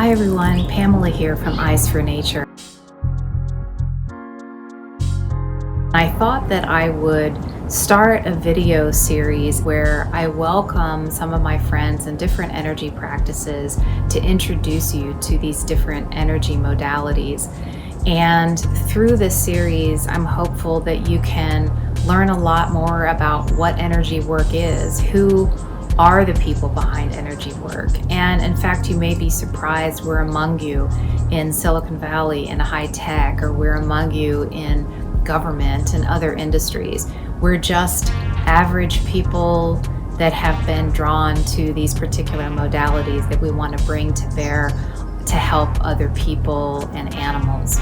Hi everyone, Pamela here from Eyes for Nature. I thought that I would start a video series where I welcome some of my friends in different energy practices to introduce you to these different energy modalities. And through this series, I'm hopeful that you can learn a lot more about what energy work is, who are the people behind energy work. And in fact, you may be surprised we're among you in Silicon Valley in high tech, or we're among you in government and other industries. We're just average people that have been drawn to these particular modalities that we want to bring to bear to help other people and animals.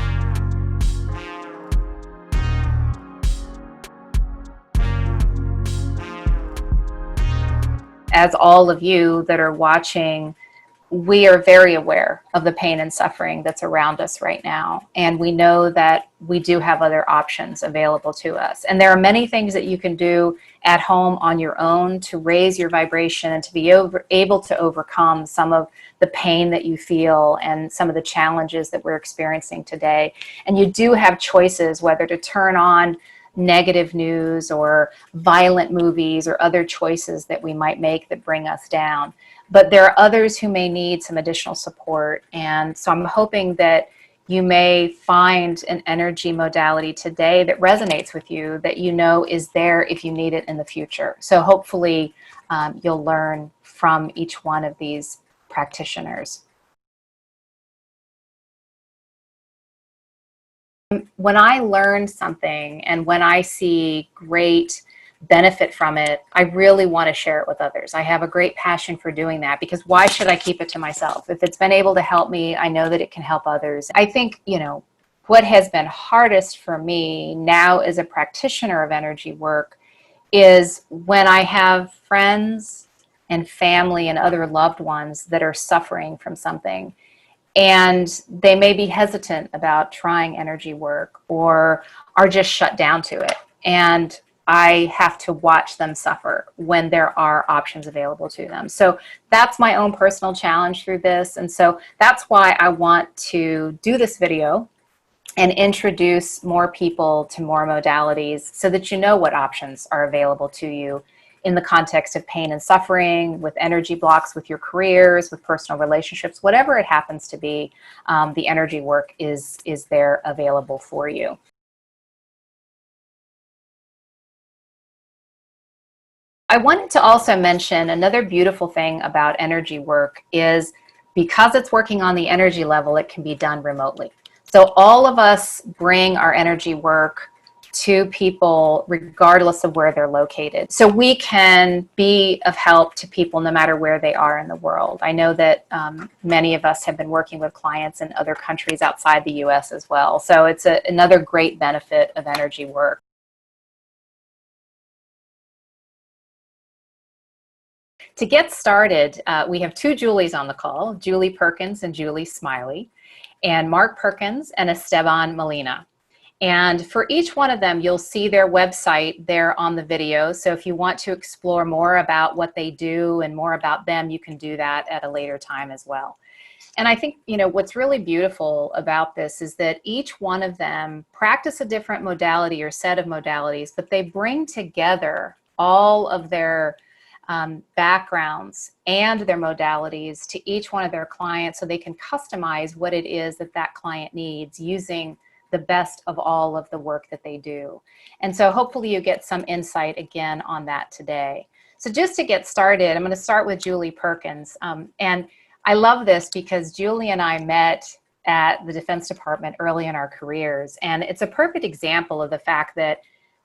As all of you that are watching, we are very aware of the pain and suffering that's around us right now. And we know that we do have other options available to us. And there are many things that you can do at home on your own to raise your vibration and to be able to overcome some of the pain that you feel and some of the challenges that we're experiencing today. And you do have choices whether to turn on negative news or violent movies or other choices that we might make that bring us down. But there are others who may need some additional support. And so I'm hoping that you may find an energy modality today that resonates with you, that you know is there if you need it in the future. So hopefully you'll learn from each one of these practitioners. When I learn something and when I see great benefit from it, I really want to share it with others. I have a great passion for doing that, because why should I keep it to myself? If it's been able to help me, I know that it can help others. I think, what has been hardest for me now as a practitioner of energy work is when I have friends and family and other loved ones that are suffering from something. And they may be hesitant about trying energy work or are just shut down to it. And I have to watch them suffer when there are options available to them. So that's my own personal challenge through this. And so that's why I want to do this video and introduce more people to more modalities so that you know what options are available to you in the context of pain and suffering, with energy blocks, with your careers, with personal relationships, whatever it happens to be, the energy work is there available for you. I wanted to also mention another beautiful thing about energy work is because it's working on the energy level, it can be done remotely. So all of us bring our energy work to people regardless of where they're located. So we can be of help to people no matter where they are in the world. I know that many of us have been working with clients in other countries outside the US as well. So it's another great benefit of energy work. To get started, we have two Julies on the call, Julie Perkins and Julie Smiley, and Mark Perkins and Esteban Molina. And for each one of them, you'll see their website there on the video. So if you want to explore more about what they do and more about them, you can do that at a later time as well. And I think, what's really beautiful about this is that each one of them practice a different modality or set of modalities, but they bring together all of their backgrounds and their modalities to each one of their clients so they can customize what it is that that client needs using the best of all of the work that they do. And so hopefully you get some insight again on that today. So just to get started, I'm going to start with Julie Perkins. And I love this because Julie and I met at the Defense Department early in our careers. And it's a perfect example of the fact that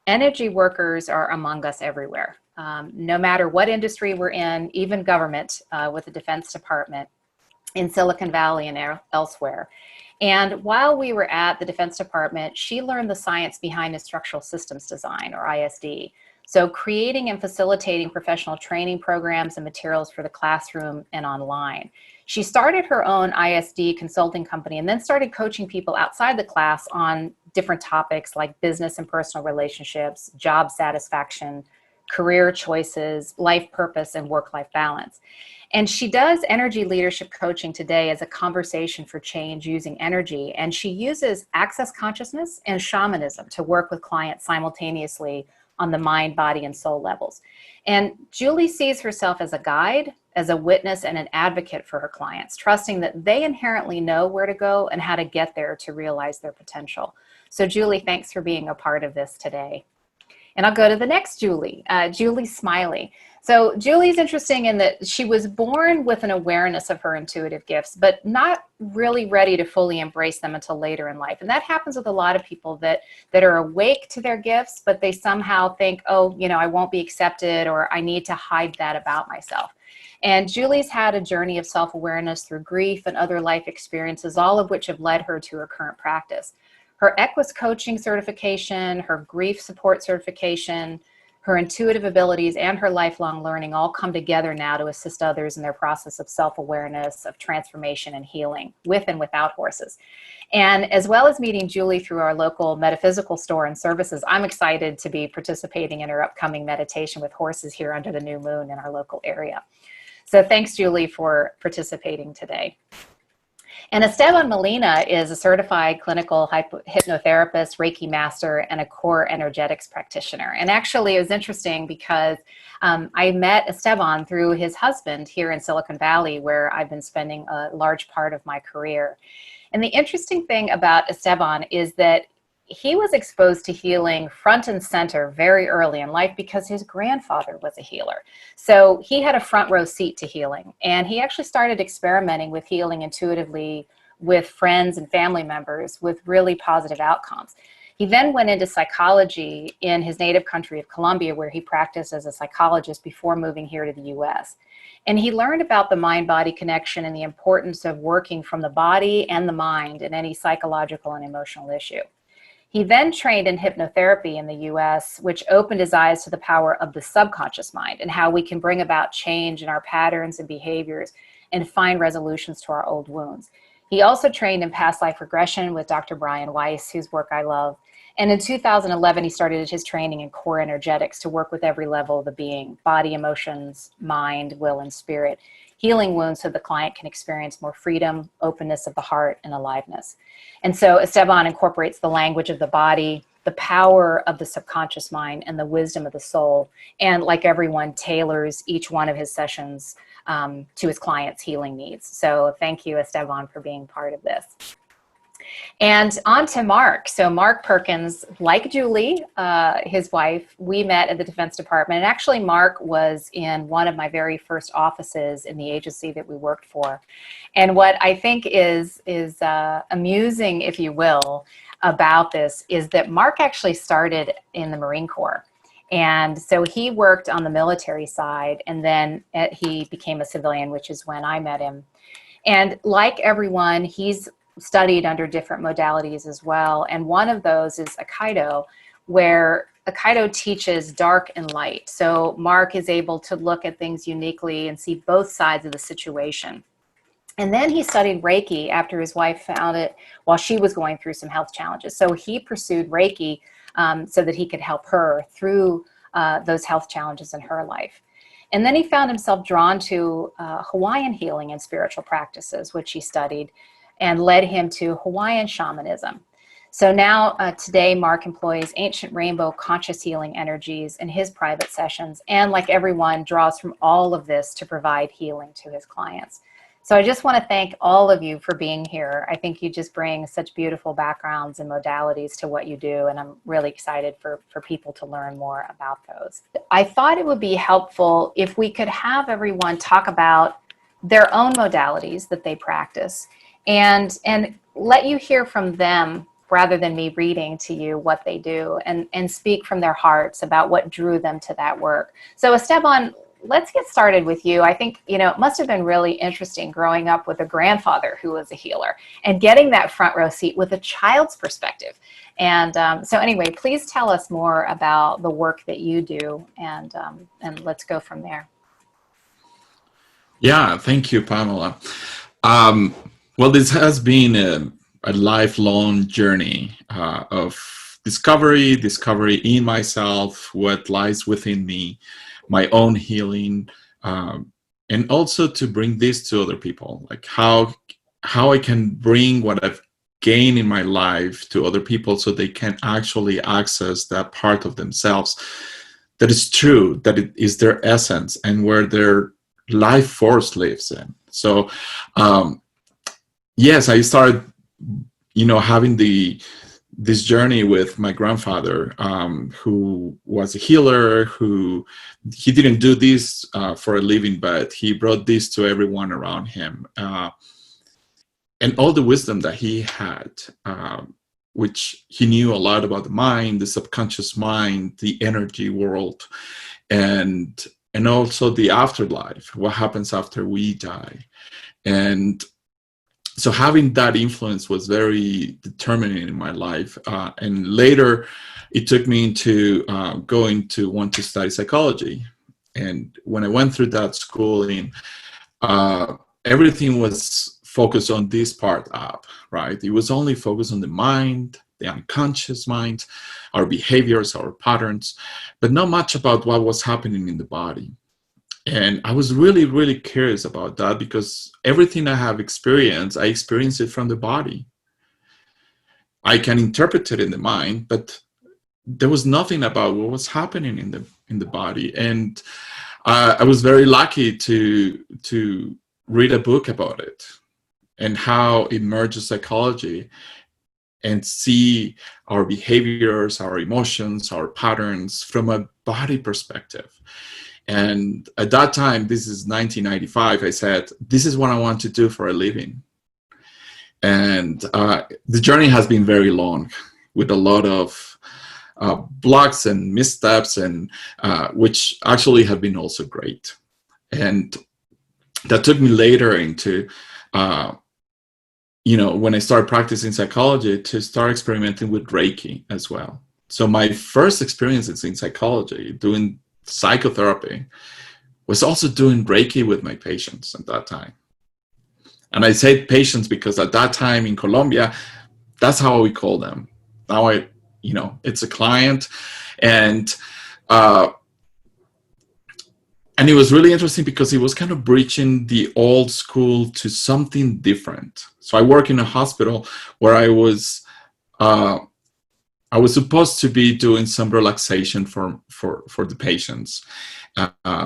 energy workers are among us everywhere. No matter what industry we're in, even government with the Defense Department in Silicon Valley and elsewhere. And while we were at the Defense Department, she learned the science behind instructional systems design, or ISD. So creating and facilitating professional training programs and materials for the classroom and online. She started her own ISD consulting company and then started coaching people outside the class on different topics like business and personal relationships, job satisfaction, career choices, life purpose, and work-life balance. And she does energy leadership coaching today as a conversation for change using energy. And she uses access consciousness and shamanism to work with clients simultaneously on the mind, body, and soul levels. And Julie sees herself as a guide, as a witness, and an advocate for her clients, trusting that they inherently know where to go and how to get there to realize their potential. So Julie, thanks for being a part of this today. And I'll go to the next Julie, Julie Smiley. So Julie's interesting in that she was born with an awareness of her intuitive gifts, but not really ready to fully embrace them until later in life. And that happens with a lot of people that are awake to their gifts, but they somehow think, oh, I won't be accepted, or I need to hide that about myself. And Julie's had a journey of self-awareness through grief and other life experiences, all of which have led her to her current practice. Her Equus coaching certification, her grief support certification, her intuitive abilities, and her lifelong learning all come together now to assist others in their process of self-awareness, of transformation and healing, with and without horses. And as well as meeting Julie through our local metaphysical store and services, I'm excited to be participating in her upcoming meditation with horses here under the new moon in our local area. So thanks, Julie, for participating today. And Esteban Molina is a certified clinical hypnotherapist, Reiki master, and a core energetics practitioner. And actually, it was interesting because I met Esteban through his husband here in Silicon Valley, where I've been spending a large part of my career. And the interesting thing about Esteban is that he was exposed to healing front and center very early in life because his grandfather was a healer. So he had a front row seat to healing. And he actually started experimenting with healing intuitively with friends and family members with really positive outcomes. He then went into psychology in his native country of Colombia, where he practiced as a psychologist before moving here to the US. And he learned about the mind-body connection and the importance of working from the body and the mind in any psychological and emotional issue. He then trained in hypnotherapy in the US, which opened his eyes to the power of the subconscious mind and how we can bring about change in our patterns and behaviors and find resolutions to our old wounds. He also trained in past life regression with Dr. Brian Weiss, whose work I love. And in 2011, he started his training in core energetics to work with every level of the being: body, emotions, mind, will, and spirit, healing wounds so the client can experience more freedom, openness of the heart, and aliveness. And so Esteban incorporates the language of the body, the power of the subconscious mind, and the wisdom of the soul. And like everyone, tailors each one of his sessions to his clients' healing needs. So thank you, Esteban, for being part of this. And on to Mark. So Mark Perkins, like Julie, his wife, we met at the Defense Department. And actually, Mark was in one of my very first offices in the agency that we worked for. And what I think is amusing, if you will, about this is that Mark actually started in the Marine Corps. And so he worked on the military side, and then he became a civilian, which is when I met him. And like everyone, he's studied under different modalities as well. And one of those is Aikido, where Aikido teaches dark and light. So Mark is able to look at things uniquely and see both sides of the situation. And then he studied Reiki after his wife found it while she was going through some health challenges. So he pursued Reiki so that he could help her through those health challenges in her life. And then he found himself drawn to Hawaiian healing and spiritual practices, which he studied, and led him to Hawaiian shamanism. So now today, Mark employs ancient rainbow conscious healing energies in his private sessions, and like everyone, draws from all of this to provide healing to his clients. So I just want to thank all of you for being here. I think you just bring such beautiful backgrounds and modalities to what you do, and I'm really excited for people to learn more about those. I thought it would be helpful if we could have everyone talk about their own modalities that they practice, and let you hear from them rather than me reading to you what they do, and speak from their hearts about what drew them to that work. So Esteban, let's get started with you. I think, it must have been really interesting growing up with a grandfather who was a healer and getting that front row seat with a child's perspective. And so anyway, please tell us more about the work that you do, and let's go from there. Yeah, thank you, Pamela. Well, this has been a lifelong journey of discovery in myself, what lies within me, my own healing, and also to bring this to other people, like how I can bring what I've gained in my life to other people so they can actually access that part of themselves that is true, that it is their essence and where their life force lives in. So yes, I started, having this journey with my grandfather, who was a healer, who he didn't do this for a living, but he brought this to everyone around him. And all the wisdom that he had, which he knew a lot about the mind, the subconscious mind, the energy world, and also the afterlife, what happens after we die. And so having that influence was very determining in my life. And later, it took me into going to want to study psychology. And when I went through that schooling, everything was focused on this part up, right? It was only focused on the mind, the unconscious mind, our behaviors, our patterns, but not much about what was happening in the body. And I was really, really curious about that, because everything I have experienced, I experienced it from the body. I can interpret it in the mind, but there was nothing about what was happening in the body. And I was very lucky to read a book about it and how it merges psychology and see our behaviors, our emotions, our patterns from a body perspective. And at that time, this is 1995, I said, this is what I want to do for a living. And the journey has been very long, with a lot of blocks and missteps, and which actually have been also great. And that took me later into, when I started practicing psychology, to start experimenting with Reiki as well. So my first experiences in psychology, doing psychotherapy, was also doing Reiki with my patients at that time. And I say patients because at that time in Colombia, that's how we call them. Now it's a client. And it was really interesting because it was kind of breaching the old school to something different. So I work in a hospital where I was supposed to be doing some relaxation for the patients,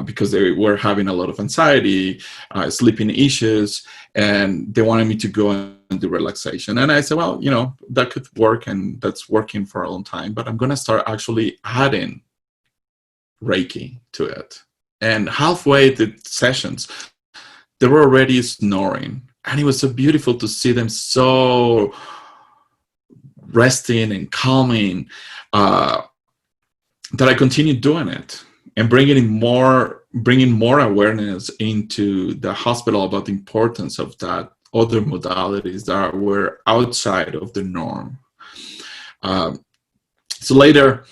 because they were having a lot of anxiety, sleeping issues, and they wanted me to go and do relaxation. And I said, well, that could work, and that's working for a long time, but I'm going to start actually adding Reiki to it. And halfway the sessions, they were already snoring. And it was so beautiful to see them so resting and calming, that I continued doing it and bringing more awareness into the hospital about the importance of that other modalities that were outside of the norm. So later,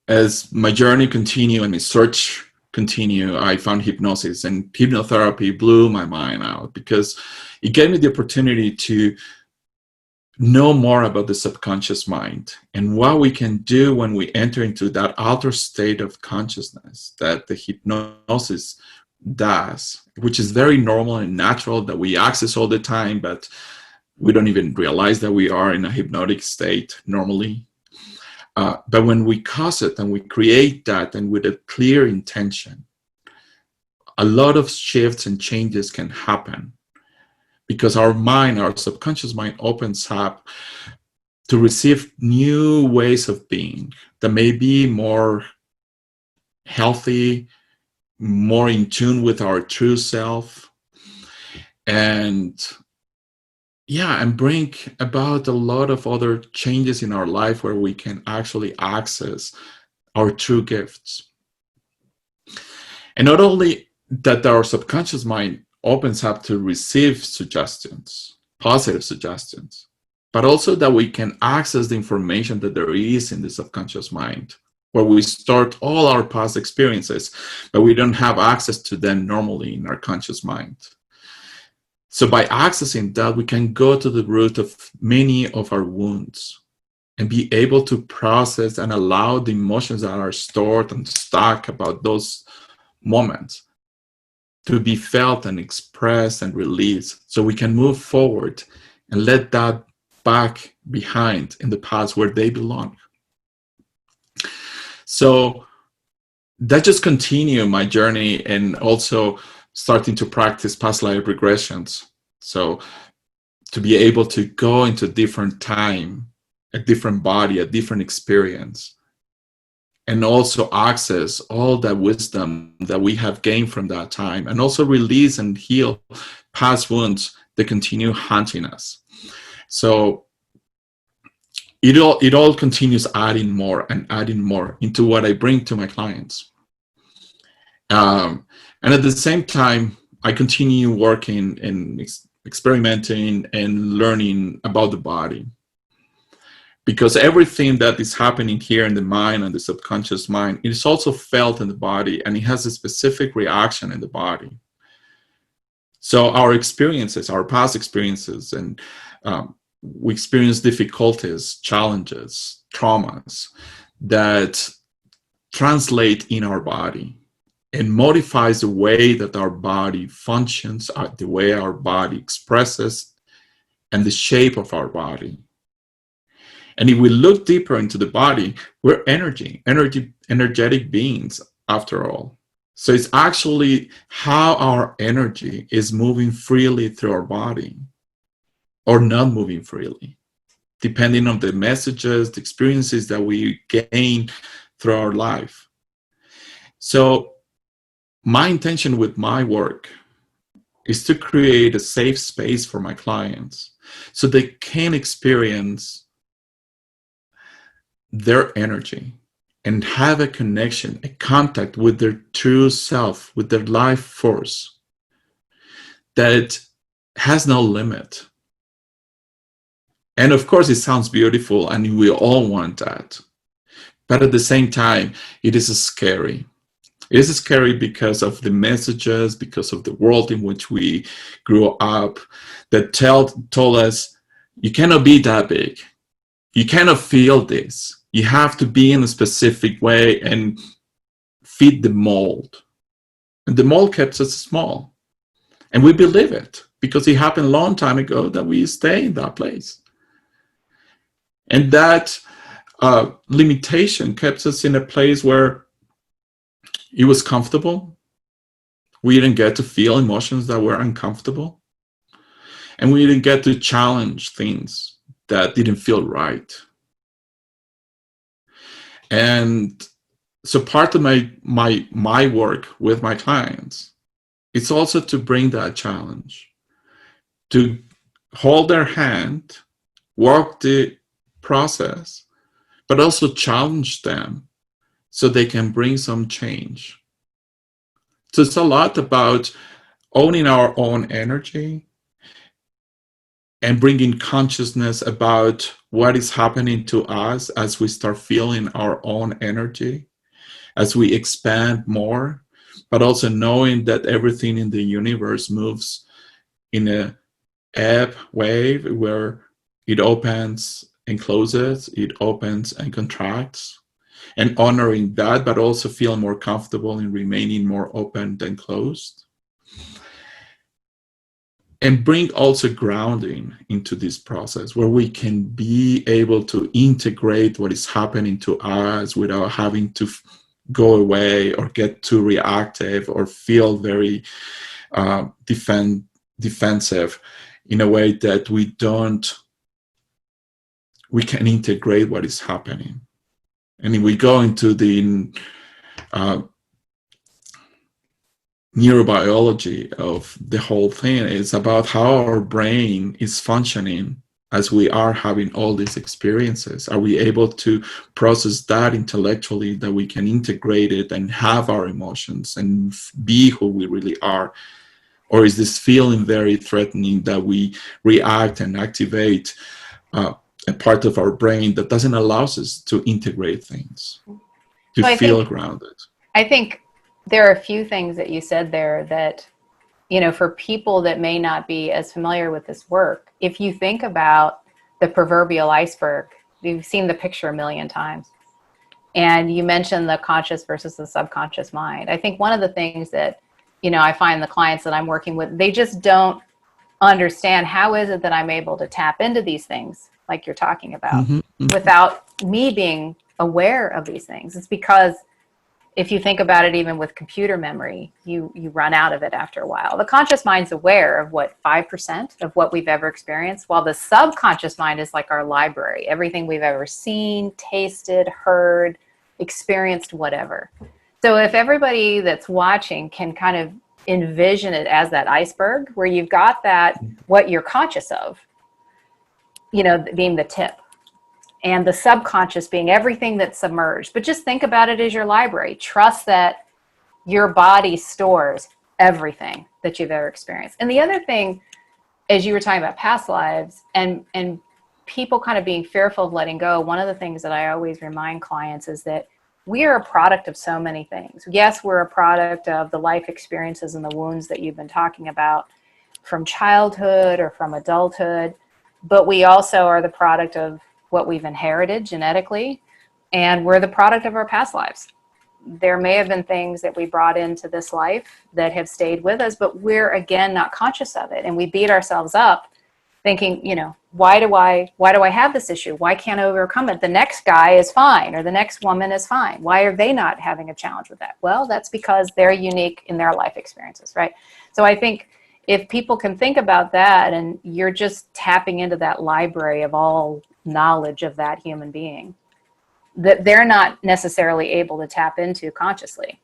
as my journey continued and my search continued, I found hypnosis, and hypnotherapy blew my mind out, because it gave me the opportunity to know more about the subconscious mind and what we can do when we enter into that outer state of consciousness that the hypnosis does, which is very normal and natural, that we access all the time, but we don't even realize that we are in a hypnotic state normally. But when we cause it and we create that, and with a clear intention, a lot of shifts and changes can happen, because our mind, our subconscious mind, opens up to receive new ways of being that may be more healthy, more in tune with our true self, and bring about a lot of other changes in our life where we can actually access our true gifts. And not only that our subconscious mind opens up to receive suggestions, positive suggestions, but also that we can access the information that there is in the subconscious mind, where we start all our past experiences, but we don't have access to them normally in our conscious mind. So by accessing that, we can go to the root of many of our wounds and be able to process and allow the emotions that are stored and stuck about those moments to be felt and expressed and released, so we can move forward and let that back behind in the past where they belong. So that just continued my journey, and also starting to practice past life regressions. So to be able to go into different time, a different body, a different experience, and also access all that wisdom that we have gained from that time, and also release and heal past wounds that continue haunting us. So it all continues adding more and adding more into what I bring to my clients. And at the same time, I continue working and experimenting and learning about the body. Because everything that is happening here in the mind and the subconscious mind, it is also felt in the body, and it has a specific reaction in the body. So our experiences, our past experiences, and we experience difficulties, challenges, traumas that translate in our body and modifies the way that our body functions, the way our body expresses, and the shape of our body. And if we look deeper into the body, we're energetic beings after all. So it's actually how our energy is moving freely through our body or not moving freely, depending on the messages, the experiences that we gain through our life. So my intention with my work is to create a safe space for my clients so they can experience their energy and have a connection, a contact with their true self, with their life force that has no limit. And of course, it sounds beautiful, and we all want that. But at the same time, it is scary. It is scary because of the messages, because of the world in which we grew up that told us, you cannot be that big. You cannot feel this. You have to be in a specific way and fit the mold. And the mold keeps us small. And we believe it because it happened a long time ago that we stay in that place. And that limitation kept us in a place where it was comfortable. We didn't get to feel emotions that were uncomfortable. And we didn't get to challenge things that didn't feel right. And so part of my work with my clients, it's also to bring that challenge, to hold their hand, walk the process, but also challenge them so they can bring some change. So it's a lot about owning our own energy and bringing consciousness about what is happening to us as we start feeling our own energy, as we expand more, but also knowing that everything in the universe moves in a ebb wave where it opens and closes, it opens and contracts, and honoring that, but also feeling more comfortable in remaining more open than closed. And bring also grounding into this process where we can be able to integrate what is happening to us without having to go away or get too reactive or feel very defensive, in a way that we can integrate what is happening. And if we go into the neurobiology of the whole thing, it's about how our brain is functioning as we are having all these experiences. Are we able to process that intellectually, that we can integrate it and have our emotions and be who we really are? Or is this feeling very threatening that we react and activate a part of our brain that doesn't allow us to integrate things, to feel grounded? I think there are a few things that you said there that, you know, for people that may not be as familiar with this work, if you think about the proverbial iceberg, you've seen the picture a million times. And you mentioned the conscious versus the subconscious mind. I think one of the things that, I find the clients that I'm working with, they just don't understand how is it that I'm able to tap into these things like you're talking about without me being aware of these things. It's because if you think about it, even with computer memory, you run out of it after a while. The conscious mind's aware of 5% of what we've ever experienced, while the subconscious mind is like our library, everything we've ever seen, tasted, heard, experienced, whatever. So if everybody that's watching can kind of envision it as that iceberg where you've got that, what you're conscious of, being the tip, and the subconscious being everything that's submerged. But just think about it as your library. Trust that your body stores everything that you've ever experienced. And the other thing, as you were talking about past lives and people kind of being fearful of letting go, one of the things that I always remind clients is that we are a product of so many things. Yes, we're a product of the life experiences and the wounds that you've been talking about from childhood or from adulthood, but we also are the product of what we've inherited genetically, and we're the product of our past lives. There may have been things that we brought into this life that have stayed with us, but we're, again, not conscious of it. And we beat ourselves up thinking, why do I have this issue? Why can't I overcome it? The next guy is fine, or the next woman is fine. Why are they not having a challenge with that? Well, that's because they're unique in their life experiences, right? So I think if people can think about that, and you're just tapping into that library of all knowledge of that human being that they're not necessarily able to tap into consciously,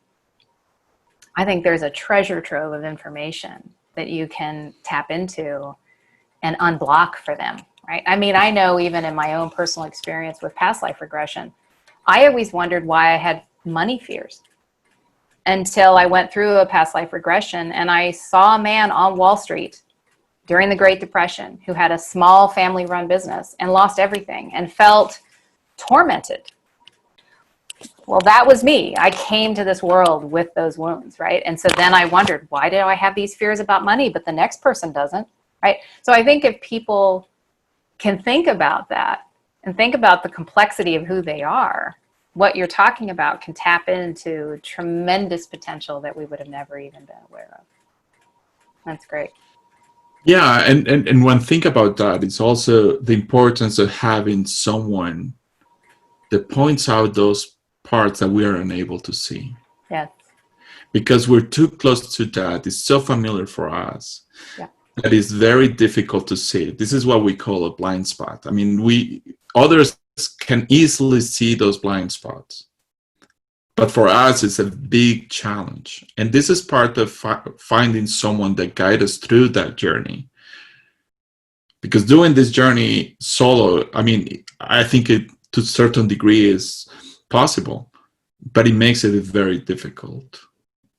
I think there's a treasure trove of information that you can tap into and unblock for them, right? I mean, I know even in my own personal experience with past life regression, I always wondered why I had money fears until I went through a past life regression and I saw a man on Wall Street during the Great Depression who had a small family-run business and lost everything and felt tormented. Well, that was me. I came to this world with those wounds, right? And so then I wondered, why do I have these fears about money, but the next person doesn't, right? So I think if people can think about that and think about the complexity of who they are, what you're talking about can tap into tremendous potential that we would have never even been aware of. That's great. Yeah, and when think about that, it's also the importance of having someone that points out those parts that we are unable to see. Yes. Because we're too close to that. It's so familiar for us. Yeah. That it's very difficult to see. This is what we call a blind spot. I mean, others can easily see those blind spots. But for us, it's a big challenge. And this is part of finding someone that guides us through that journey. Because doing this journey solo, I mean, I think it to a certain degree is possible, but it makes it very difficult.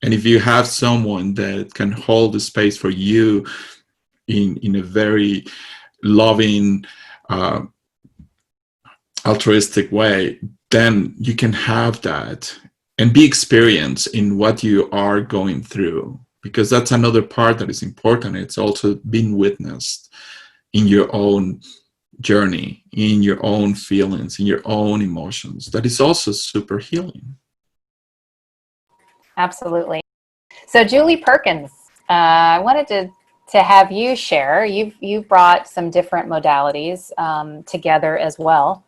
And if you have someone that can hold the space for you in a very loving, altruistic way, then you can have that and be experienced in what you are going through, because that's another part that is important. It's also being witnessed in your own journey, in your own feelings, in your own emotions. That is also super healing. Absolutely. So Julie Perkins, I wanted to have you share. You've brought some different modalities together as well.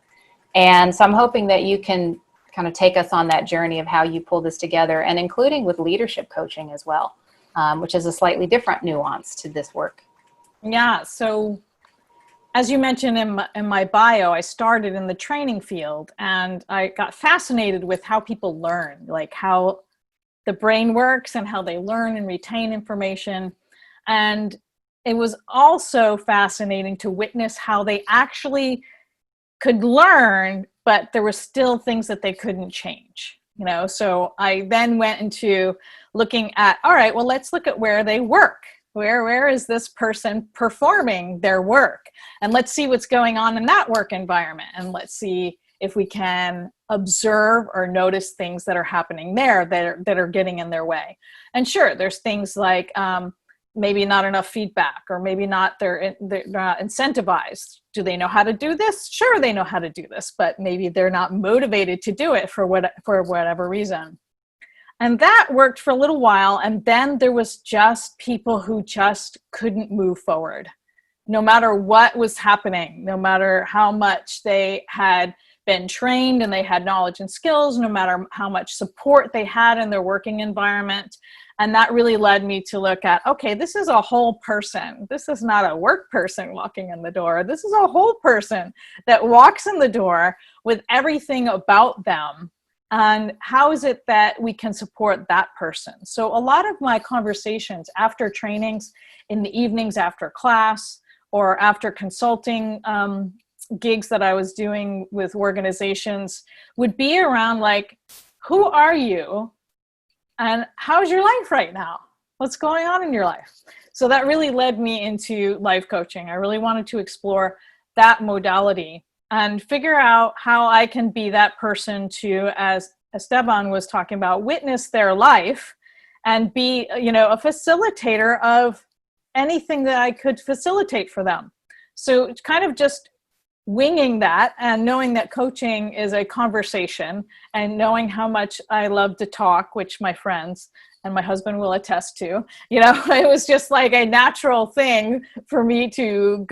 And so I'm hoping that you can kind of take us on that journey of how you pull this together, and including with leadership coaching as well, which is a slightly different nuance to this work. Yeah, so as you mentioned in my bio, I started in the training field, and I got fascinated with how people learn, like how the brain works and how they learn and retain information. And it was also fascinating to witness how they actually could learn, but there were still things that they couldn't change. So I then went into looking at, all right, well, let's look at where they work. Where is this person performing their work? And let's see what's going on in that work environment. And let's see if we can observe or notice things that are happening there that are getting in their way. And sure, there's things like, maybe not enough feedback, or maybe they're not incentivized. Do they know how to do this? Sure, they know how to do this, but maybe they're not motivated to do it for whatever reason. And that worked for a little while. And then there was just people who just couldn't move forward, no matter what was happening, no matter how much they had been trained and they had knowledge and skills, no matter how much support they had in their working environment. And that really led me to look at, okay, this is a whole person. This is not a work person walking in the door. This is a whole person that walks in the door with everything about them. And how is it that we can support that person? So a lot of my conversations after trainings, in the evenings after class, or after consulting gigs that I was doing with organizations, would be around like, who are you? And how's your life right now? What's going on in your life? So that really led me into life coaching. I really wanted to explore that modality and figure out how I can be that person to, as Esteban was talking about, witness their life and be, a facilitator of anything that I could facilitate for them. So it's kind of just winging that, and knowing that coaching is a conversation, and knowing how much I love to talk, which my friends and my husband will attest to. It was just like a natural thing for me to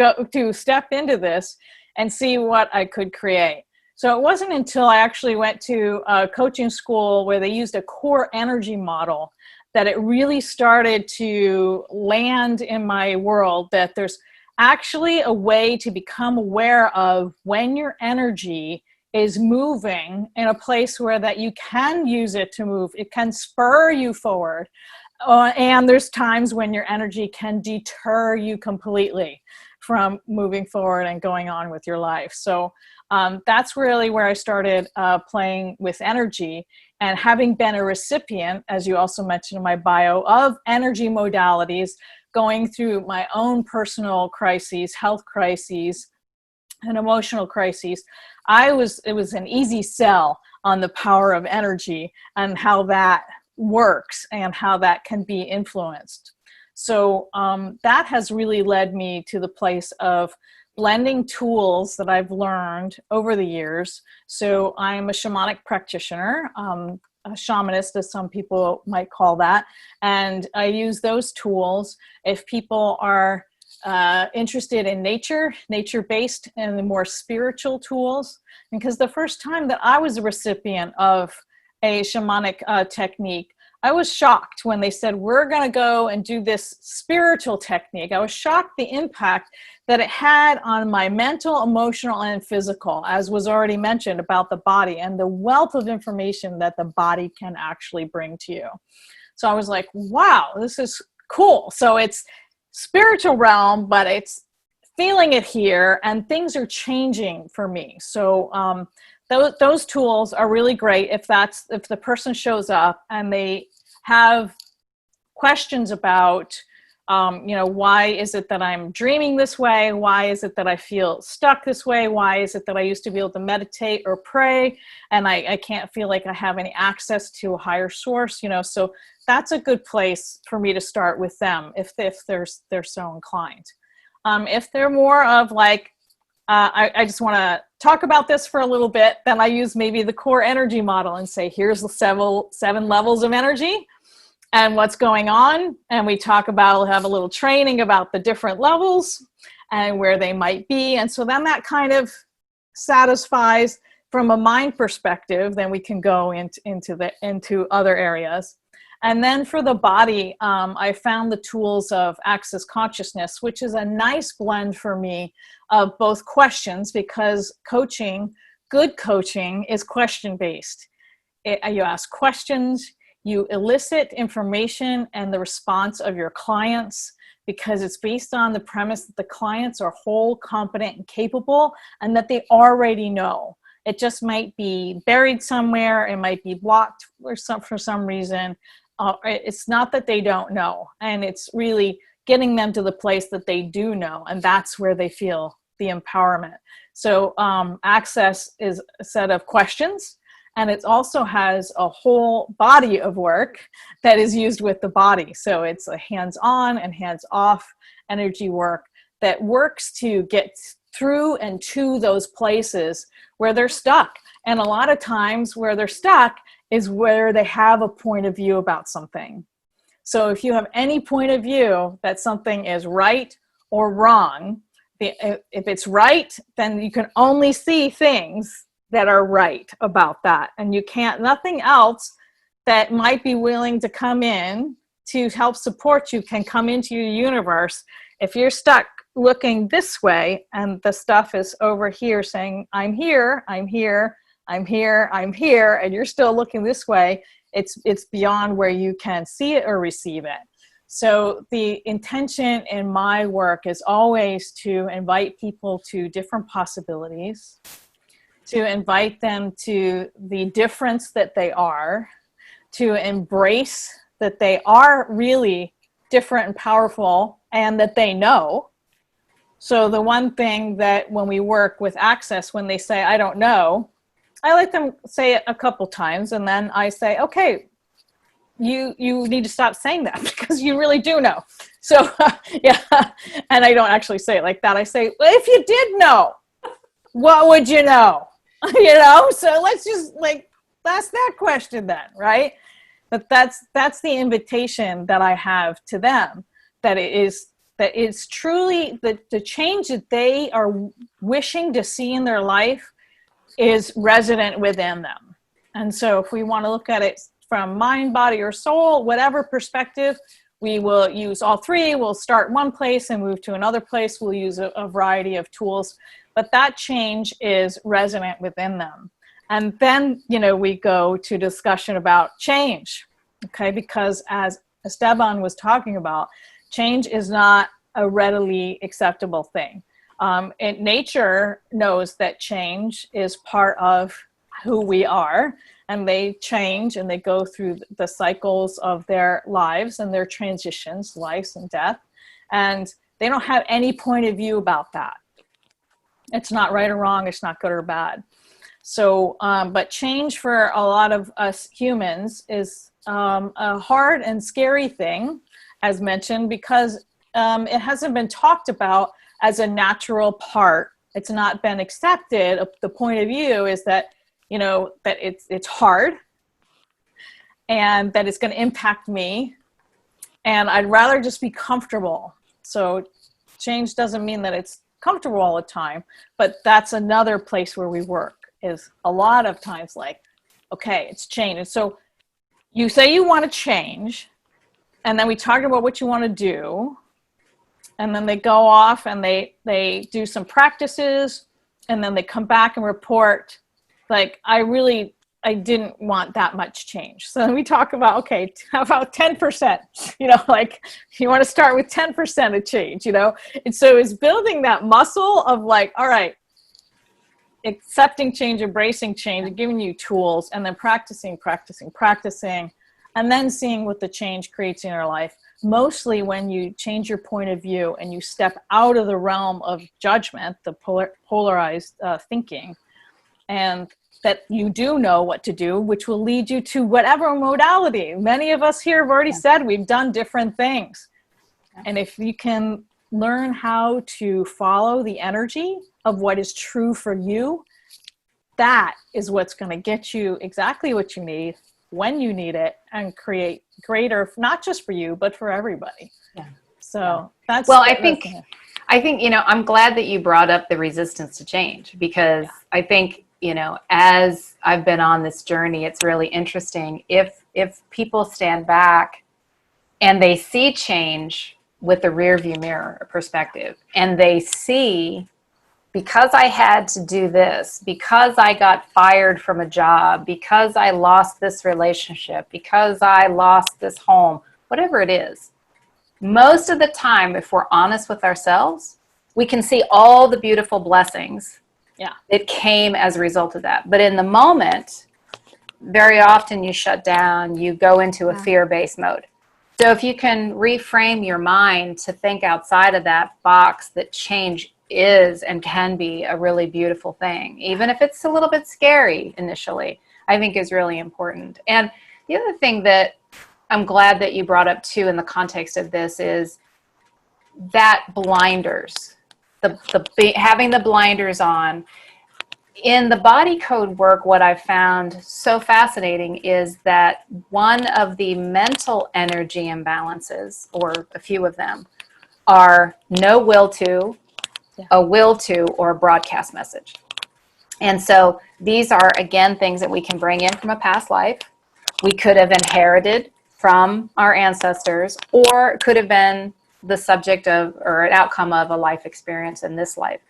step into this and see what I could create. So it wasn't until I actually went to a coaching school where they used a core energy model that it really started to land in my world, that there's actually a way to become aware of when your energy is moving in a place where that you can use it to move. It can spur you forward. And there's times when your energy can deter you completely from moving forward and going on with your life. So that's really where I started playing with energy. And having been a recipient, as you also mentioned in my bio, of energy modalities, going through my own personal crises, health crises, and emotional crises, it was an easy sell on the power of energy and how that works and how that can be influenced. So that has really led me to the place of blending tools that I've learned over the years. So I'm a shamanic practitioner, a shamanist, as some people might call that. And I use those tools if people are interested in nature-based and the more spiritual tools. Because the first time that I was a recipient of a shamanic technique, I was shocked when they said, we're going to go and do this spiritual technique. I was shocked the impact that it had on my mental, emotional, and physical, as was already mentioned about the body and the wealth of information that the body can actually bring to you. So I was like, wow, this is cool. So it's spiritual realm, but it's feeling it here, and things are changing for me. So those tools are really great if the person shows up and they have questions about, why is it that I'm dreaming this way? Why is it that I feel stuck this way? Why is it that I used to be able to meditate or pray and I can't feel like I have any access to a higher source? So that's a good place for me to start with them if they're so inclined. If they're more of like, I just want to talk about this for a little bit, then I use maybe the core energy model and say, here's the seven levels of energy and what's going on. And we we'll have a little training about the different levels and where they might be. And so then that kind of satisfies from a mind perspective. Then we can go into other areas. And then for the body, I found the tools of Access Consciousness, which is a nice blend for me of both questions, because good coaching is question-based. You ask questions, you elicit information and the response of your clients, because it's based on the premise that the clients are whole, competent, and capable, and that they already know. It just might be buried somewhere, it might be blocked for some reason. It's not that they don't know, and it's really getting them to the place that they do know, and that's where they feel the empowerment. So Access is a set of questions, And it also has a whole body of work that is used with the body. So it's a hands-on and hands-off energy work that works to get through and to those places where they're stuck. And a lot of times where they're stuck is where they have a point of view about something. So if you have any point of view that something is right or wrong, if it's right, then you can only see things that are right about that. And you can't, nothing else that might be willing to come in to help support you can come into your universe. If you're stuck looking this way and the stuff is over here saying, I'm here, I'm here, I'm here, I'm here, and you're still looking this way, it's beyond where you can see it or receive it. So the intention in my work is always to invite people to different possibilities, to invite them to the difference that they are, to embrace that they are really different and powerful and that they know. So the one thing that when we work with Access, when they say, I don't know, I let them say it a couple times, and then I say, okay, you need to stop saying that because you really do know. So yeah, and I don't actually say it like that. I say, well, if you did know, what would you know? You know, so let's just like ask that question then, right? But that's the invitation that I have to them, that it's truly the change that they are wishing to see in their life is resident within them. And so if we want to look at it from mind, body, or soul, whatever perspective, we will use all three. We'll start one place and move to another place. We'll use a variety of tools, but that change is resonant within them. And then, you know, we go to discussion about change, okay? Because as Esteban was talking about, change is not a readily acceptable thing. Nature knows that change is part of who we are, and they change and they go through the cycles of their lives and their transitions, life and death, and they don't have any point of view about that. It's not right or wrong, it's not good or bad. So, but change for a lot of us humans is a hard and scary thing, as mentioned, because it hasn't been talked about as a natural part. It's not been accepted. The point of view is that, you know, that it's hard and that it's going to impact me, and I'd rather just be comfortable. So change doesn't mean that it's comfortable all the time, but that's another place where we work, is a lot of times like, okay, it's change. And so you say you want to change, and then we talk about what you want to do, and then they go off and they do some practices, and then they come back and report like, I didn't want that much change. So then we talk about, okay, how about 10%? You know, like you want to start with 10% of change, you know? And so it's building that muscle of like, all right, accepting change, embracing change, and giving you tools, and then practicing, and then seeing what the change creates in your life. Mostly when you change your point of view and you step out of the realm of judgment, the polarized thinking, and that you do know what to do, which will lead you to whatever modality. Many of us here have already said we've done different things. And if you can learn how to follow the energy of what is true for you, that is what's going to get you exactly what you need when you need it, and create greater, not just for you, but for everybody. Yeah. So that's, well, I think, you know, I'm glad that you brought up the resistance to change, because I think, you know, as I've been on this journey, it's really interesting if people stand back and they see change with the rear view mirror perspective, and they see, because I had to do this, because I got fired from a job, because I lost this relationship, because I lost this home, whatever it is, most of the time, if we're honest with ourselves, we can see all the beautiful blessings that came as a result of that. But in the moment, very often you shut down, you go into a fear-based mode. So if you can reframe your mind to think outside of that box, that change is and can be a really beautiful thing, even if it's a little bit scary initially. I think is really important. And the other thing that I'm glad that you brought up too in the context of this is that blinders, having the blinders on. In the body code work, what I've found so fascinating is that one of the mental energy imbalances, or a few of them, are no will to, a will to, or a broadcast message. And so these are, again, things that we can bring in from a past life. We could have inherited from our ancestors, or it could have been the subject of, or an outcome of, a life experience in this life.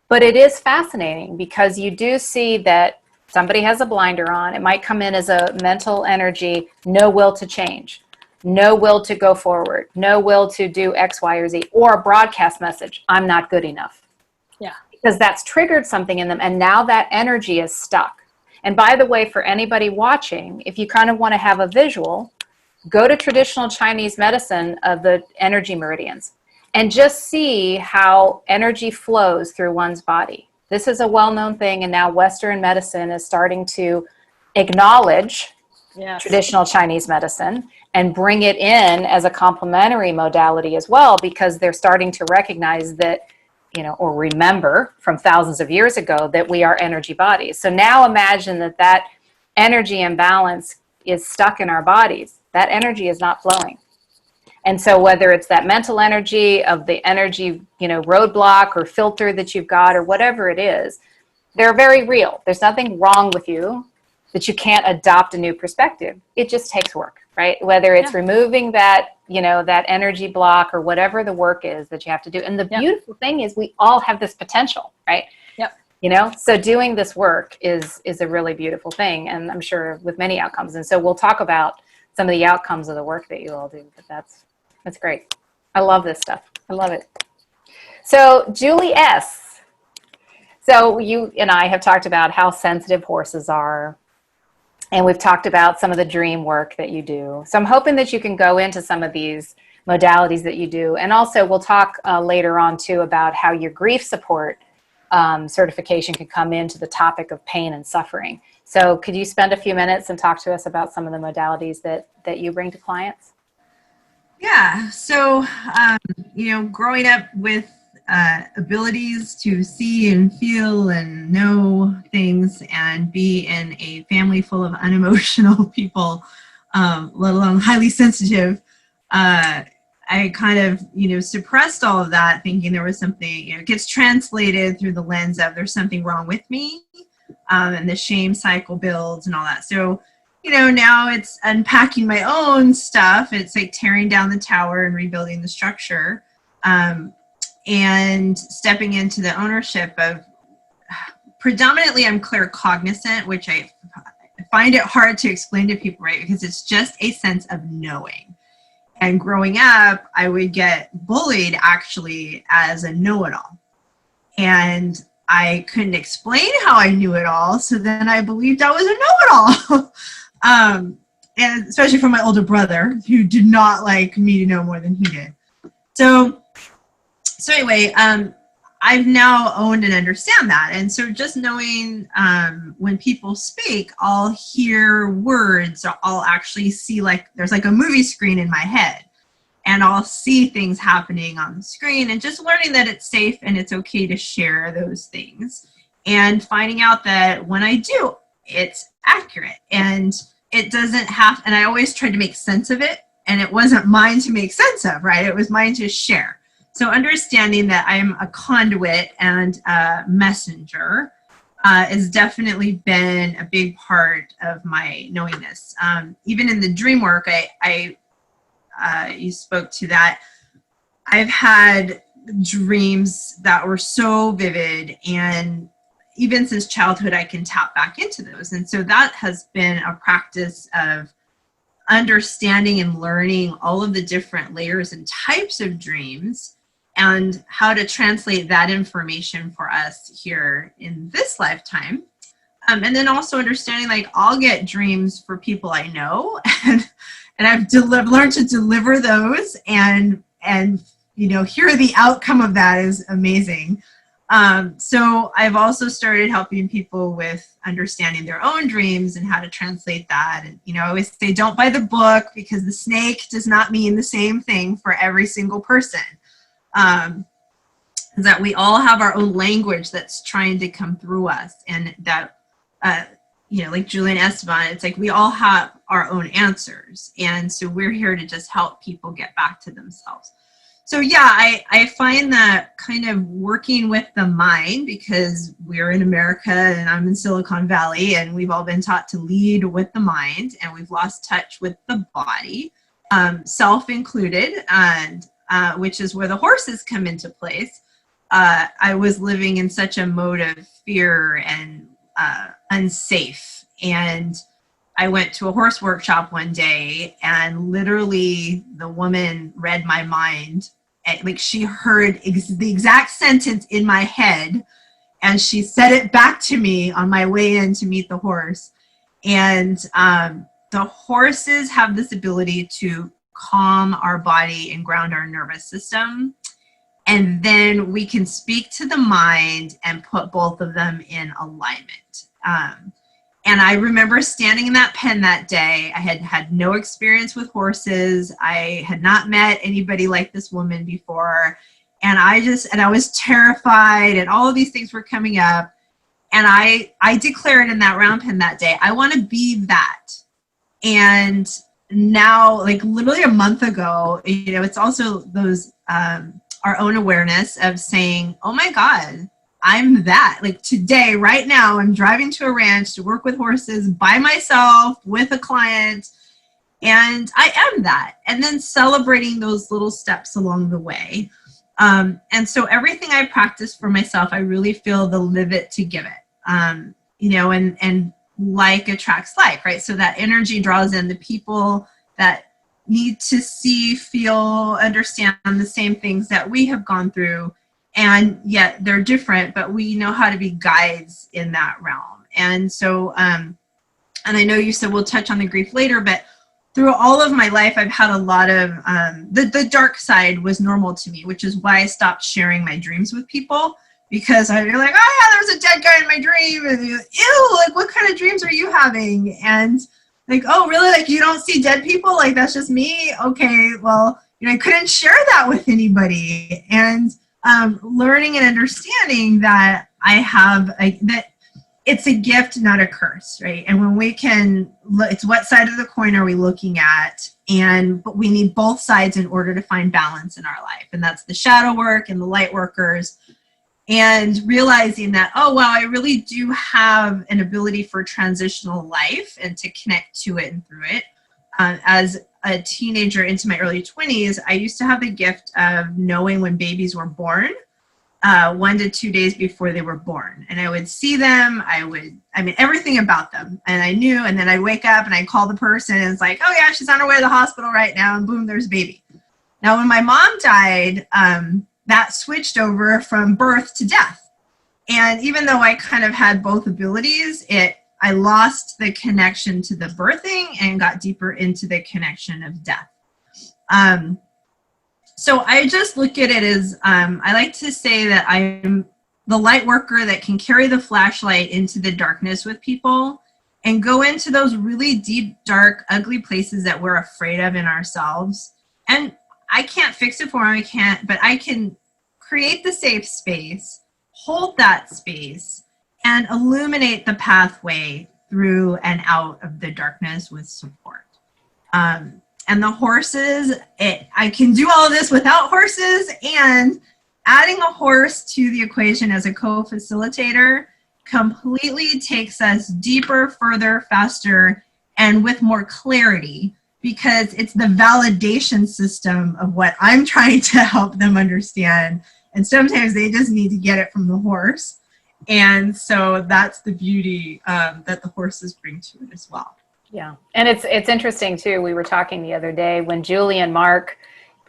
But it is fascinating because you do see that somebody has a blinder on. It might come in as a mental energy, no will to change, no will to go forward, no will to do X, Y, or Z, or a broadcast message, I'm not good enough. Yeah. Because that's triggered something in them, and now that energy is stuck. And by the way, for anybody watching, if you kind of want to have a visual, go to traditional Chinese medicine of the energy meridians and just see how energy flows through one's body. This is a well-known thing, and now Western medicine is starting to acknowledge traditional Chinese medicine and bring it in as a complementary modality as well, because they're starting to recognize that, or remember from thousands of years ago, that we are energy bodies. So now imagine that energy imbalance is stuck in our bodies. That energy is not flowing. And so whether it's that mental energy of the energy, roadblock or filter that you've got, or whatever it is, they're very real. There's nothing wrong with you that you can't adopt a new perspective. It just takes work, right? Whether it's removing that, that energy block, or whatever the work is that you have to do. And the beautiful thing is we all have this potential, right? Yep. So doing this work is a really beautiful thing, and I'm sure with many outcomes. And so we'll talk about some of the outcomes of the work that you all do, but that's great. I love this stuff. I love it. So Julie S. So you and I have talked about how sensitive horses are, and we've talked about some of the dream work that you do. So I'm hoping that you can go into some of these modalities that you do. And also we'll talk later on too about how your grief support certification can come into the topic of pain and suffering. So could you spend a few minutes and talk to us about some of the modalities that you bring to clients? Yeah. So, growing up with abilities to see and feel and know things, and be in a family full of unemotional people, let alone highly sensitive, I kind of, suppressed all of that, thinking there was something, it gets translated through the lens of there's something wrong with me, and the shame cycle builds and all that. So, now it's unpacking my own stuff. It's like tearing down the tower and rebuilding the structure, and stepping into the ownership of, predominantly I'm claircognizant, which I find it hard to explain to people, right? Because it's just a sense of knowing. And growing up, I would get bullied actually as a know-it-all. And I couldn't explain how I knew it all. So then I believed I was a know-it-all. And especially from my older brother, who did not like me to know more than he did. So anyway, I've now owned and understand that. And so just knowing when people speak, I'll hear words, or I'll actually see, like, there's like a movie screen in my head, and I'll see things happening on the screen, and just learning that it's safe and it's okay to share those things, and finding out that when I do, it's accurate, and it doesn't have, and I always tried to make sense of it, and it wasn't mine to make sense of, right? It was mine to share. So understanding that I'm a conduit and a messenger has definitely been a big part of my knowingness. Even in the dream work, you spoke to that. I've had dreams that were so vivid, and even since childhood, I can tap back into those. And so that has been a practice of understanding and learning all of the different layers and types of dreams, and how to translate that information for us here in this lifetime. And then also understanding, like, I'll get dreams for people I know, and I've learned to deliver those, and hear the outcome of that is amazing. So I've also started helping people with understanding their own dreams and how to translate that. And, you know, I always say don't buy the book, because the snake does not mean the same thing for every single person. That we all have our own language that's trying to come through us, and that, you know, like Julie and Esteban, it's like we all have our own answers. And so we're here to just help people get back to themselves. So yeah, I find that kind of working with the mind, because we're in America and I'm in Silicon Valley, and we've all been taught to lead with the mind, and we've lost touch with the body, self included, and which is where the horses come into place. I was living in such a mode of fear and unsafe. And I went to a horse workshop one day, and literally the woman read my mind. Like, she heard the exact sentence in my head, and she said it back to me on my way in to meet the horse. And the horses have this ability to calm our body and ground our nervous system. And then we can speak to the mind and put both of them in alignment. And I remember standing in that pen that day. I had had no experience with horses. I had not met anybody like this woman before. And I was terrified, and all of these things were coming up. And I declared in that round pen that day, I want to be that. And now, like literally a month ago, you know, it's also those, our own awareness of saying, oh my God, I'm that. Like today, right now, I'm driving to a ranch to work with horses by myself with a client, and I am that. And then celebrating those little steps along the way. And so everything I practice for myself, I really feel the live it to give it, you know, and like attracts like, right? So that energy draws in the people that need to see, feel, understand the same things that we have gone through, and yet they're different, but we know how to be guides in that realm. And so, and I know you said we'll touch on the grief later, but through all of my life, I've had a lot of, the dark side was normal to me, which is why I stopped sharing my dreams with people, because I'd be like, oh yeah, there's a dead guy in my dream, and you're like, ew, like what kind of dreams are you having? And like, oh, really? Like, you don't see dead people? Like, that's just me? Okay, well, you know, I couldn't share that with anybody. And learning and understanding that I have, that it's a gift, not a curse, right? And when we can, it's what side of the coin are we looking at? But we need both sides in order to find balance in our life. And that's the shadow work and the light workers. And realizing that, oh, wow, I really do have an ability for transitional life and to connect to it and through it. As a teenager into my early 20s, I used to have the gift of knowing when babies were born, 1 to 2 days before they were born. And I would see them, I mean, everything about them. And I knew, and then I'd wake up and I'd call the person, and it's like, oh yeah, she's on her way to the hospital right now, and boom, there's a baby. Now, when my mom died, that switched over from birth to death. And even though I kind of had both abilities, I lost the connection to the birthing and got deeper into the connection of death. So I just look at it as, I like to say that I'm the light worker that can carry the flashlight into the darkness with people and go into those really deep, dark, ugly places that we're afraid of in ourselves. And I can't fix it for them, but I can create the safe space, hold that space, and illuminate the pathway through and out of the darkness with support. And the horses, I can do all of this without horses, and adding a horse to the equation as a co-facilitator completely takes us deeper, further, faster, and with more clarity, because it's the validation system of what I'm trying to help them understand. And sometimes they just need to get it from the horse. And so that's the beauty that the horses bring to it as well. Yeah. And it's interesting too. We were talking the other day when Julie and Mark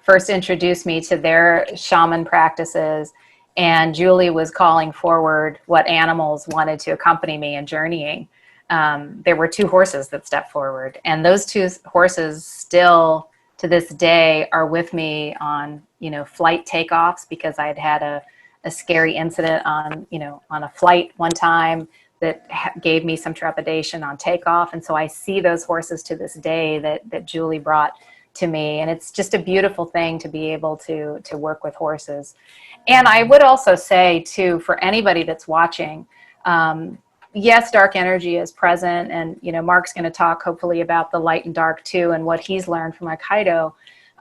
first introduced me to their shaman practices, and Julie was calling forward what animals wanted to accompany me in journeying. There were 2 horses that stepped forward, and those 2 horses still to this day are with me on, you know, flight takeoffs, because I had had a scary incident on a flight one time. gave me some trepidation on takeoff. And so I see those horses to this day that Julie brought to me. And it's just a beautiful thing to be able to work with horses. And I would also say too, for anybody that's watching, yes, dark energy is present. And, you know, Mark's going to talk hopefully about the light and dark too, and what he's learned from Aikido.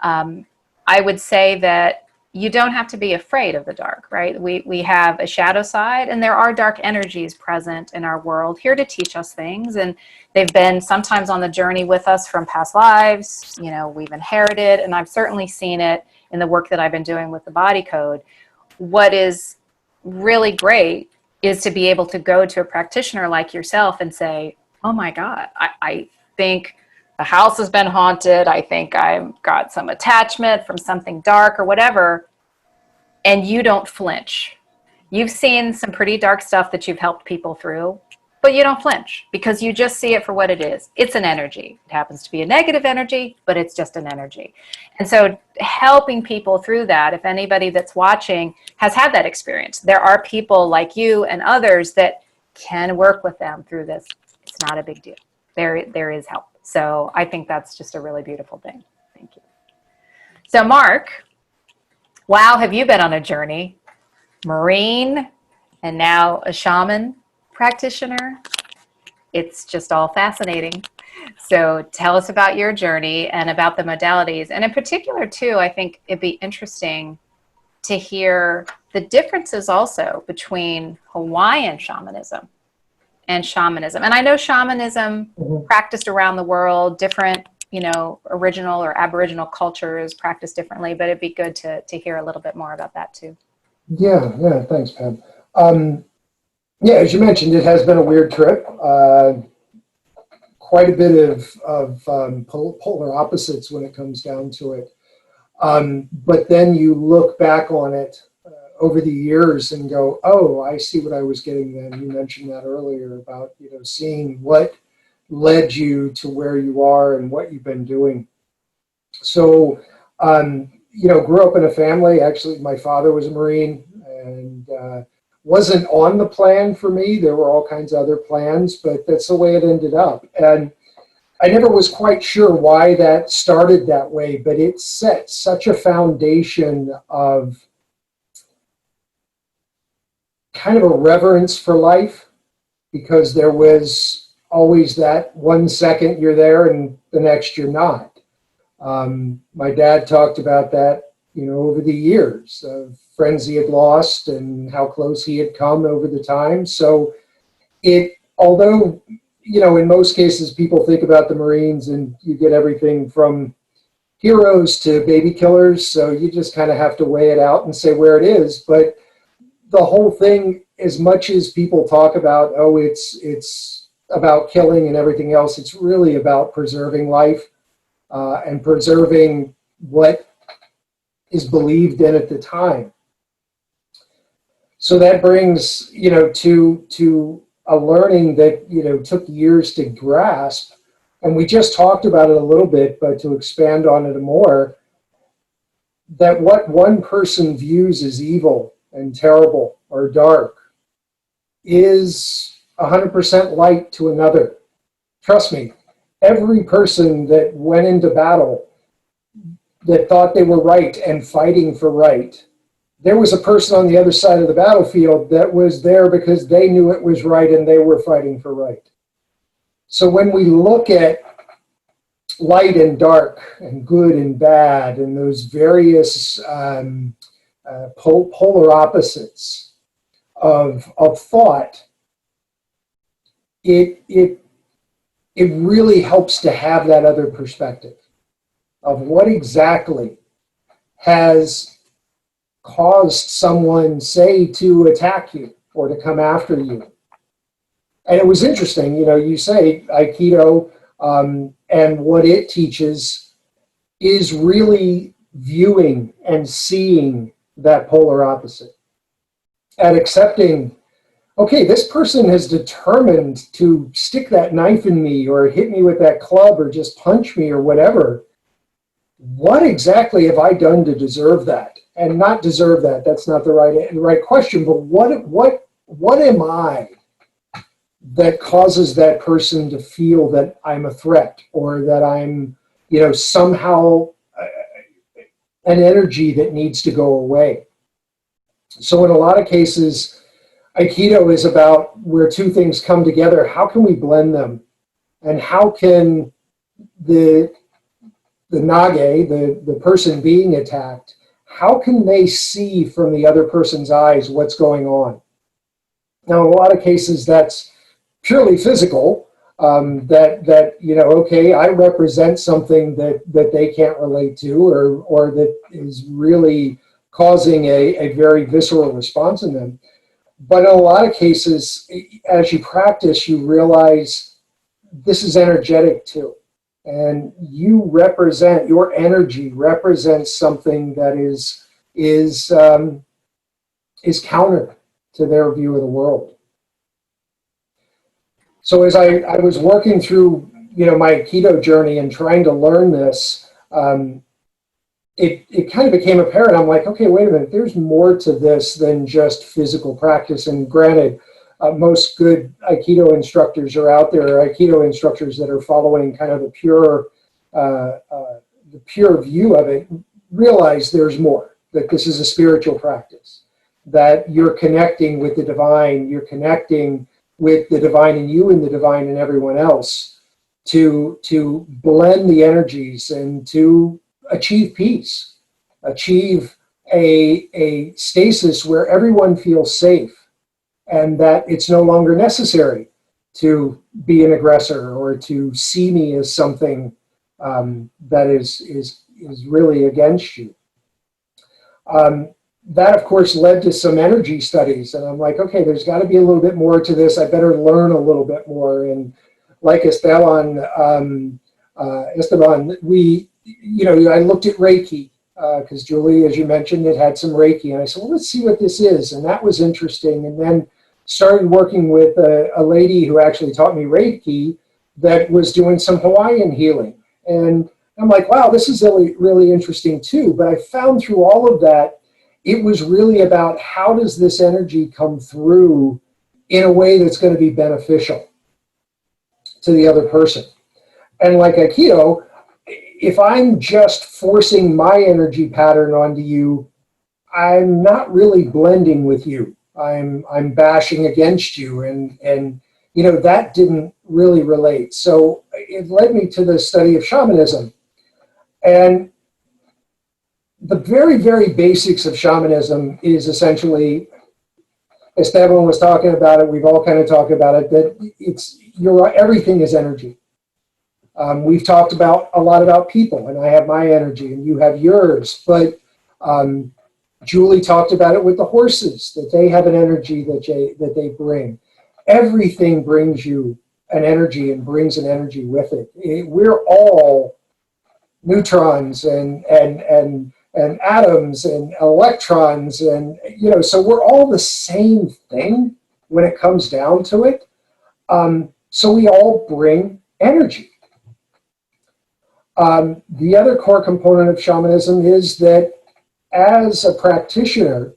I would say that you don't have to be afraid of the dark, right? We have a shadow side, and there are dark energies present in our world here to teach us things. And they've been sometimes on the journey with us from past lives, you know, we've inherited, and I've certainly seen it in the work that I've been doing with the body code. What is really great is to be able to go to a practitioner like yourself and say, oh my God, I think the house has been haunted. I think I've got some attachment from something dark or whatever. And you don't flinch. You've seen some pretty dark stuff that you've helped people through, but you don't flinch because you just see it for what it is. It's an energy. It happens to be a negative energy, but it's just an energy. And so helping people through that, if anybody that's watching has had that experience, there are people like you and others that can work with them through this. It's not a big deal. There is help. So I think that's just a really beautiful thing. Thank you. So Mark, wow, have you been on a journey? Marine and now a shaman practitioner. It's just all fascinating. So tell us about your journey and about the modalities. And in particular too, I think it'd be interesting to hear the differences also between Hawaiian shamanism and shamanism. And I know shamanism practiced around the world, different, you know, original or Aboriginal cultures practice differently, but it'd be good to hear a little bit more about that too. Yeah, thanks, Pam. Yeah, as you mentioned, it has been a weird trip. Quite a bit of polar opposites when it comes down to it. But then you look back on it over the years and go, oh, I see what I was getting then. You mentioned that earlier about, you know, seeing what led you to where you are and what you've been doing. So, you know, grew up in a family. Actually, my father was a Marine and wasn't on the plan for me. There were all kinds of other plans, but that's the way it ended up. And I never was quite sure why that started that way, but it set such a foundation of kind of a reverence for life, because there was always that 1 second you're there and the next you're not. My dad talked about that, you know, over the years of friends he had lost and how close he had come over the time. So although, you know, in most cases people think about the Marines and you get everything from heroes to baby killers, so you just kind of have to weigh it out and say where it is. But the whole thing, as much as people talk about, oh, it's about killing and everything else, it's really about preserving life and preserving what is believed in at the time. So that brings, you know, to a learning that, you know, took years to grasp. And we just talked about it a little bit, but to expand on it more, that what one person views as evil and terrible or dark is 100% light to another. Trust me, every person that went into battle that thought they were right and fighting for right, there was a person on the other side of the battlefield that was there because they knew it was right and they were fighting for right. So when we look at light and dark and good and bad and those various polar opposites of thought, it really helps to have that other perspective of what exactly has caused someone, say, to attack you or to come after you. And it was interesting, you know, you say Aikido and what it teaches is really viewing and seeing that polar opposite and accepting, okay, this person has determined to stick that knife in me or hit me with that club or just punch me or whatever. What exactly have I done to deserve that? And not deserve that, that's not the right question, but what am I that causes that person to feel that I'm a threat, or that I'm, somehow an energy that needs to go away. So in a lot of cases, Aikido is about where two things come together. How can we blend them? And how can the nage, the person being attacked, how can they see from the other person's eyes what's going on? Now, in a lot of cases, that's purely physical, okay, I represent something that they can't relate to, or that is really causing a very visceral response in them. But in a lot of cases, as you practice, you realize this is energetic too. And your energy represents something that is counter to their view of the world. So as I was working through, my Aikido journey and trying to learn this, it kind of became apparent. I'm like, okay, wait a minute, there's more to this than just physical practice. And granted, most good Aikido instructors are out there, Aikido instructors that are following kind of the pure view of it, realize there's more, that this is a spiritual practice, that you're connecting with the divine, you're connecting with the divine in you and the divine in everyone else to blend the energies and to achieve peace, achieve a stasis where everyone feels safe, and that it's no longer necessary to be an aggressor or to see me as something that is really against you. That, of course, led to some energy studies, and I'm like, okay, there's got to be a little bit more to this. I better learn a little bit more. And like Esteban, I looked at Reiki because Julie, as you mentioned, it had some Reiki, and I said, well, let's see what this is, and that was interesting. And then started working with a lady who actually taught me Reiki that was doing some Hawaiian healing, and I'm like, wow, this is really, really interesting too. But I found through all of that, it was really about how does this energy come through in a way that's going to be beneficial to the other person. And like Aikido, if I'm just forcing my energy pattern onto you, I'm not really blending with you. I'm bashing against you, and that didn't really relate. So it led me to the study of shamanism. And the very, very basics of shamanism is essentially, Esteban was talking about it, we've all kind of talked about it, that everything is energy. We've talked a lot about people, and I have my energy and you have yours, but Julie talked about it with the horses, that they have an energy that they bring. Everything brings you an energy and brings an energy with it. We're all neutrons and atoms and electrons, and so we're all the same thing when it comes down to it. So we all bring energy. The other core component of shamanism is that as a practitioner,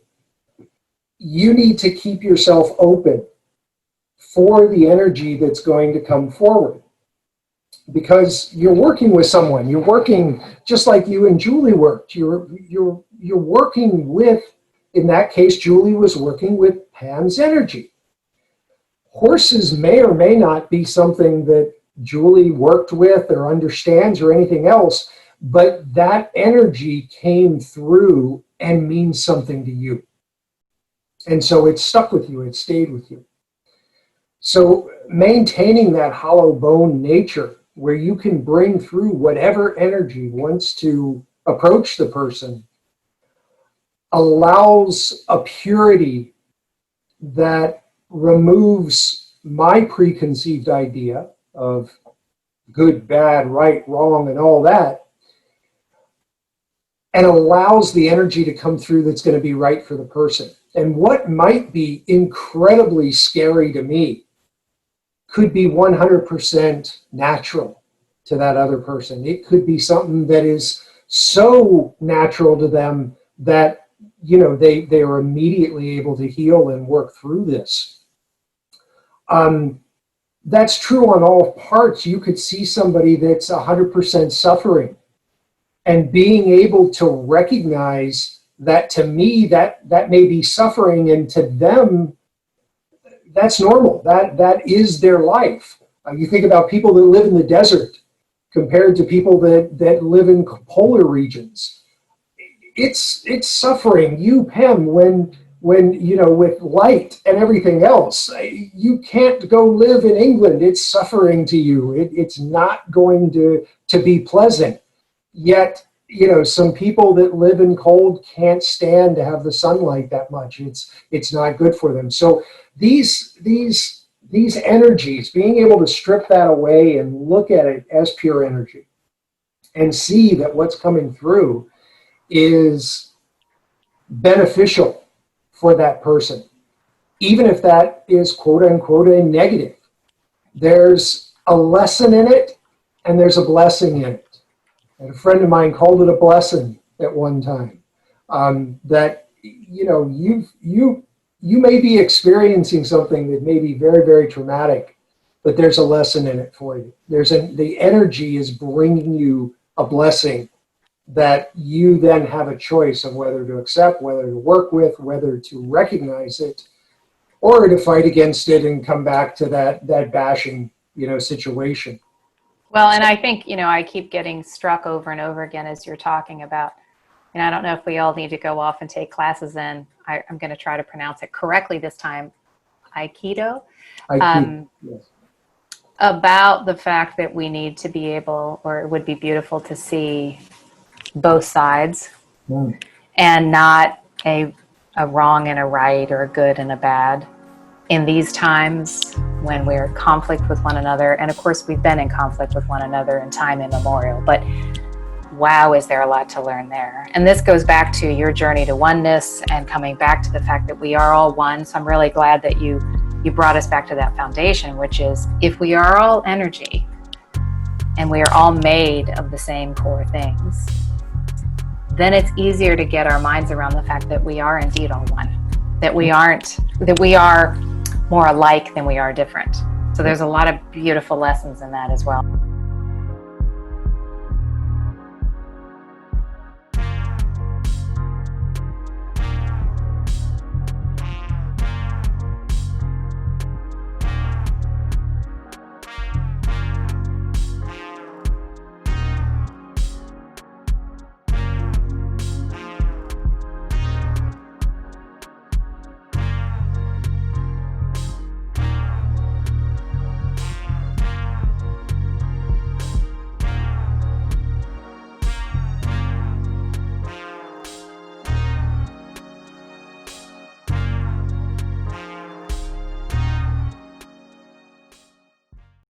you need to keep yourself open for the energy that's going to come forward. Because you're working with someone, you're working just like you and Julie worked. You're working with, in that case, Julie was working with Pam's energy. Horses may or may not be something that Julie worked with or understands or anything else, but that energy came through and means something to you. And so it stuck with you, it stayed with you. So maintaining that hollow bone nature where you can bring through whatever energy wants to approach the person allows a purity that removes my preconceived idea of good, bad, right, wrong, and all that, and allows the energy to come through that's going to be right for the person. And what might be incredibly scary to me could be 100% natural to that other person. It could be something that is so natural to them that, they are immediately able to heal and work through this. that's true on all parts. You could see somebody that's 100% suffering, and being able to recognize that, to me, that may be suffering, and to them, that's normal. That is their life. You think about people that live in the desert compared to people that live in polar regions. It's suffering. You, Pam, when with light and everything else, you can't go live in England. It's suffering to you. It's not going to be pleasant. Yet, some people that live in cold can't stand to have the sunlight that much. It's not good for them. So these energies, being able to strip that away and look at it as pure energy and see that what's coming through is beneficial for that person, even if that is quote unquote a negative. There's a lesson in it and there's a blessing in it. And a friend of mine called it a blessing at one time. That you may be experiencing something that may be very, very traumatic, but there's a lesson in it for you. The energy is bringing you a blessing that you then have a choice of whether to accept, whether to work with, whether to recognize it, or to fight against it and come back to that bashing, situation. Well, and I think, I keep getting struck over and over again as you're talking about, and I don't know if we all need to go off and take classes in, I'm going to try to pronounce it correctly this time, Aikido. Yes. About the fact that we need to be able, or it would be beautiful to see both sides, and not a wrong and a right, or a good and a bad. In these times when we're in conflict with one another, and of course we've been in conflict with one another in time immemorial, but wow, is there a lot to learn there. And this goes back to your journey to oneness and coming back to the fact that we are all one. So I'm really glad that you brought us back to that foundation, which is, if we are all energy and we are all made of the same core things, then it's easier to get our minds around the fact that we are indeed all one, that we are more alike than we are different. So there's a lot of beautiful lessons in that as well.